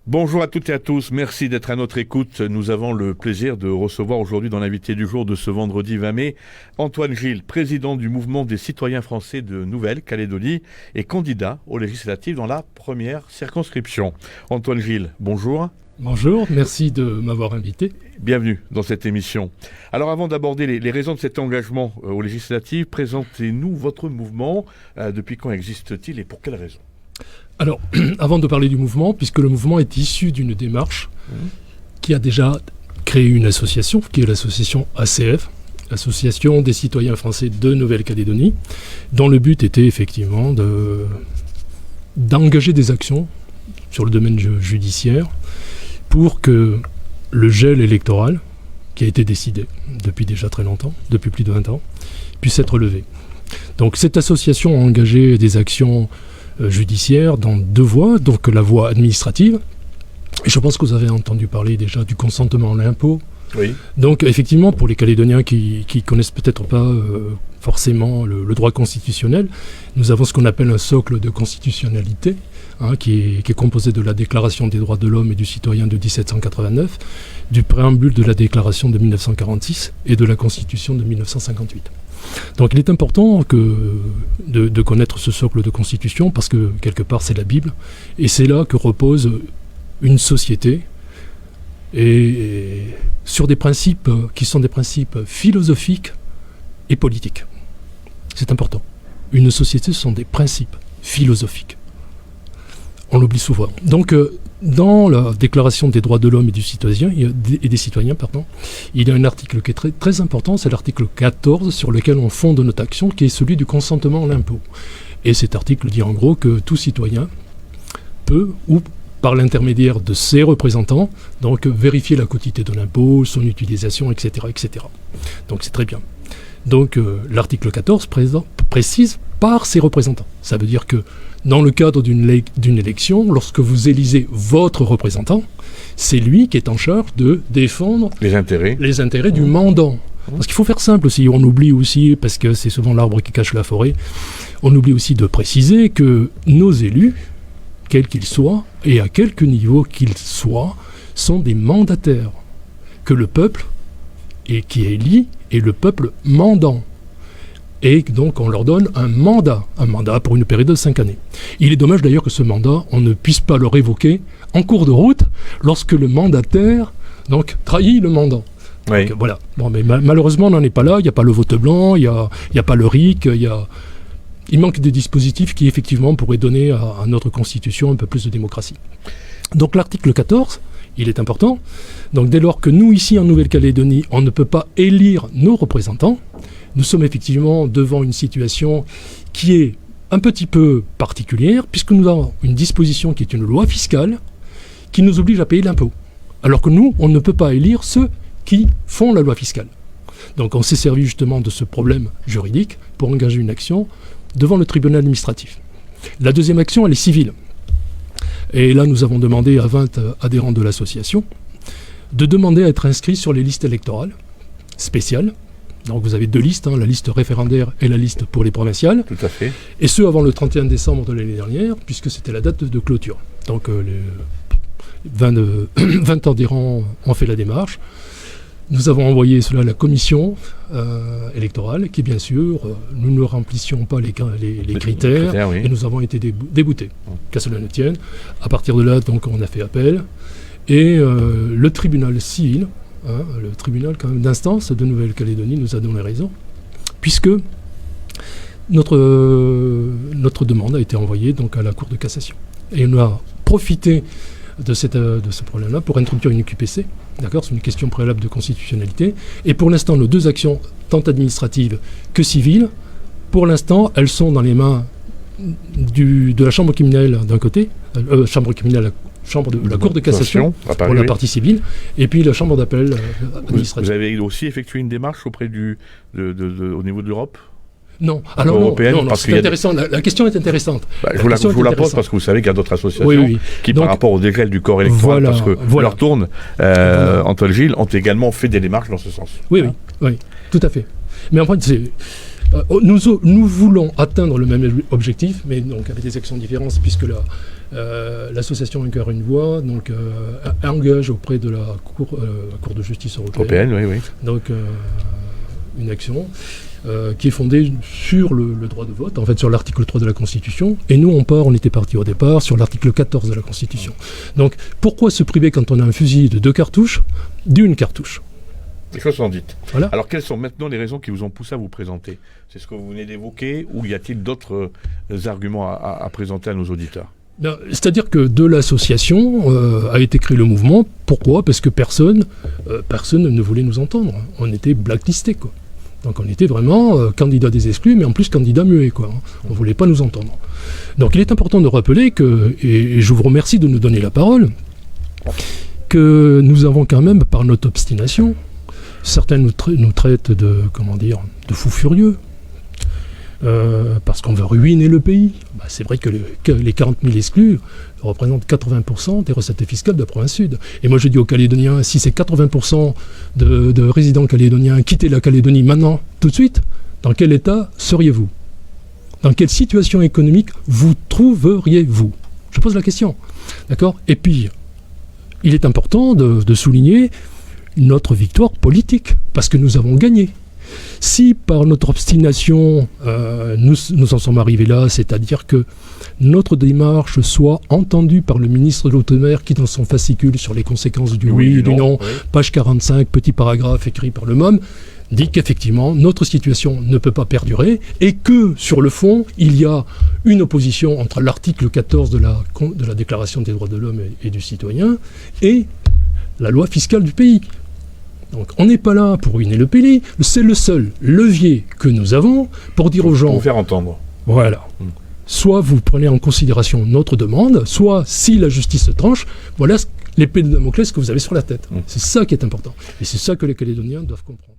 Bonjour à toutes et à tous, merci d'être à notre écoute. Nous avons le plaisir de recevoir aujourd'hui dans l'invité du jour de ce vendredi 20 mai, Antoine Gilles, président du mouvement des citoyens français de Nouvelle-Calédonie et candidat aux législatives dans la première circonscription. Antoine Gilles, bonjour. Bonjour, merci de m'avoir invité. Bienvenue dans cette émission. Alors avant d'aborder les raisons de cet engagement aux législatives, présentez-nous votre mouvement. Depuis quand existe-t-il et pour quelles raisons ? Alors, avant de parler du mouvement, puisque le mouvement est issu d'une démarche qui a déjà créé une association, qui est l'association ACF, Association des citoyens français de Nouvelle-Calédonie, dont le but était effectivement d'engager des actions sur le domaine judiciaire pour que le gel électoral, qui a été décidé depuis déjà très longtemps, depuis plus de 20 ans, puisse être levé. Donc cette association a engagé des actions judiciaire dans deux voies, donc la voie administrative, et je pense que vous avez entendu parler déjà du consentement à l'impôt. Oui. Donc effectivement, pour les Calédoniens qui connaissent peut-être pas forcément le droit constitutionnel, nous avons ce qu'on appelle un socle de constitutionnalité, qui est composé de la Déclaration des droits de l'homme et du citoyen de 1789, du préambule de la Déclaration de 1946 et de la Constitution de 1958. Donc il est important de connaître ce socle de constitution parce que quelque part c'est la Bible et c'est là que repose une société et sur des principes qui sont des principes philosophiques et politiques. C'est important. Une société, ce sont des principes philosophiques. On l'oublie souvent. Donc dans la Déclaration des droits de l'homme et des citoyens, il y a un article qui est très, très important, c'est l'article 14 sur lequel on fonde notre action, qui est celui du consentement à l'impôt. Et cet article dit en gros que tout citoyen peut, ou par l'intermédiaire de ses représentants, donc vérifier la quotité de l'impôt, son utilisation, etc. etc. Donc c'est très bien. Donc l'article 14 précise par ses représentants. Ça veut dire que dans le cadre d'une élection, lorsque vous élisez votre représentant, c'est lui qui est en charge de défendre les intérêts du mandant. Parce qu'il faut faire simple aussi, on oublie aussi, parce que c'est souvent l'arbre qui cache la forêt, on oublie aussi de préciser que nos élus, quels qu'ils soient, et à quelque niveau qu'ils soient, sont des mandataires. Que le peuple, et qui élit, est le peuple mandant. Et donc on leur donne un mandat pour une période de 5 années. Il est dommage d'ailleurs que ce mandat, on ne puisse pas le révoquer en cours de route lorsque le mandataire donc, trahit le mandant. Oui. Donc, voilà. Bon, mais malheureusement on n'en est pas là, il n'y a pas le vote blanc, il n'y a pas le RIC, il manque des dispositifs qui effectivement pourraient donner à notre constitution un peu plus de démocratie. Donc l'article 14, il est important. Donc dès lors que nous ici en Nouvelle-Calédonie, on ne peut pas élire nos représentants, nous sommes effectivement devant une situation qui est un petit peu particulière, puisque nous avons une disposition qui est une loi fiscale qui nous oblige à payer l'impôt. Alors que nous, on ne peut pas élire ceux qui font la loi fiscale. Donc on s'est servi justement de ce problème juridique pour engager une action devant le tribunal administratif. La deuxième action, elle est civile. Et là, nous avons demandé à 20 adhérents de l'association de demander à être inscrits sur les listes électorales spéciales. Donc vous avez deux listes, la liste référendaire et la liste pour les provinciales. Tout à fait. Et ce, avant le 31 décembre de l'année dernière, puisque c'était la date de clôture. Donc les 20 adhérents ont fait la démarche. Nous avons envoyé cela à la commission électorale, qui bien sûr, nous ne remplissions pas les critères, oui. Et nous avons été déboutés, qu'à cela ne tienne. À partir de là, donc, on a fait appel. Et le tribunal civil, le tribunal quand même d'instance de Nouvelle-Calédonie nous a donné raison, puisque notre demande a été envoyée donc, à la Cour de cassation. Et on a profité de ce problème-là pour introduire une QPC. D'accord, c'est une question préalable de constitutionnalité. Et pour l'instant, nos deux actions, tant administratives que civiles, pour l'instant, elles sont dans les mains de la Chambre criminelle d'un côté, Chambre de la Cour de cassation pour la partie civile, et puis la Chambre d'appel administrative. Vous avez aussi effectué une démarche auprès au niveau de l'Europe ? Non, alors non, c'est intéressant. La question est intéressante. Je vous la pose parce que vous savez qu'il y a d'autres associations qui, donc, par rapport au dégel du corps électoral, parce que leur tourne, Antoine Gilles, ont également fait des démarches dans ce sens. Oui, tout à fait. Mais en fait, Nous voulons atteindre le même objectif, mais donc avec des actions différentes, puisque l'association Un cœur, une voix donc, engage auprès de la Cour de justice européenne, oui. Donc, une action qui est fondée sur le droit de vote, en fait sur l'article 3 de la Constitution, et nous on était parti au départ sur l'article 14 de la Constitution. Donc pourquoi se priver quand on a un fusil de 2 cartouches d'une cartouche? Les choses sont dites. Voilà. Alors quelles sont maintenant les raisons qui vous ont poussé à vous présenter? C'est ce que vous venez d'évoquer, ou y a-t-il d'autres arguments à présenter à nos auditeurs? C'est-à-dire que de l'association a été créé le mouvement. Pourquoi? Parce que personne ne voulait nous entendre. On était blacklistés, quoi. Donc on était vraiment candidat des exclus, mais en plus candidat muet, quoi. On ne voulait pas nous entendre. Donc il est important de rappeler que, et je vous remercie de nous donner la parole, que nous avons quand même, par notre obstination, certains nous traitent de fous furieux, parce qu'on veut ruiner le pays. C'est vrai que les 40 000 exclus représentent 80% des recettes fiscales de la province sud. Et moi je dis aux Calédoniens, si ces 80% de résidents calédoniens quittaient la Calédonie maintenant, tout de suite, dans quel état seriez-vous? Dans quelle situation économique vous trouveriez-vous? Je pose la question. D'accord? Et puis, il est important de souligner notre victoire politique, parce que nous avons gagné. Si par notre obstination nous en sommes arrivés là, c'est-à-dire que notre démarche soit entendue par le ministre de l'Outre-mer qui dans son fascicule sur les conséquences du oui et du non, page 45, petit paragraphe écrit par le MOM, dit qu'effectivement notre situation ne peut pas perdurer et que sur le fond il y a une opposition entre l'article 14 de la Déclaration des droits de l'homme et du citoyen et la loi fiscale du pays. Donc on n'est pas là pour ruiner le pays, c'est le seul levier que nous avons pour dire aux gens... Pour faire entendre. Voilà. Soit vous prenez en considération notre demande, soit si la justice se tranche, voilà l'épée de Damoclès que vous avez sur la tête. C'est ça qui est important. Et c'est ça que les Calédoniens doivent comprendre.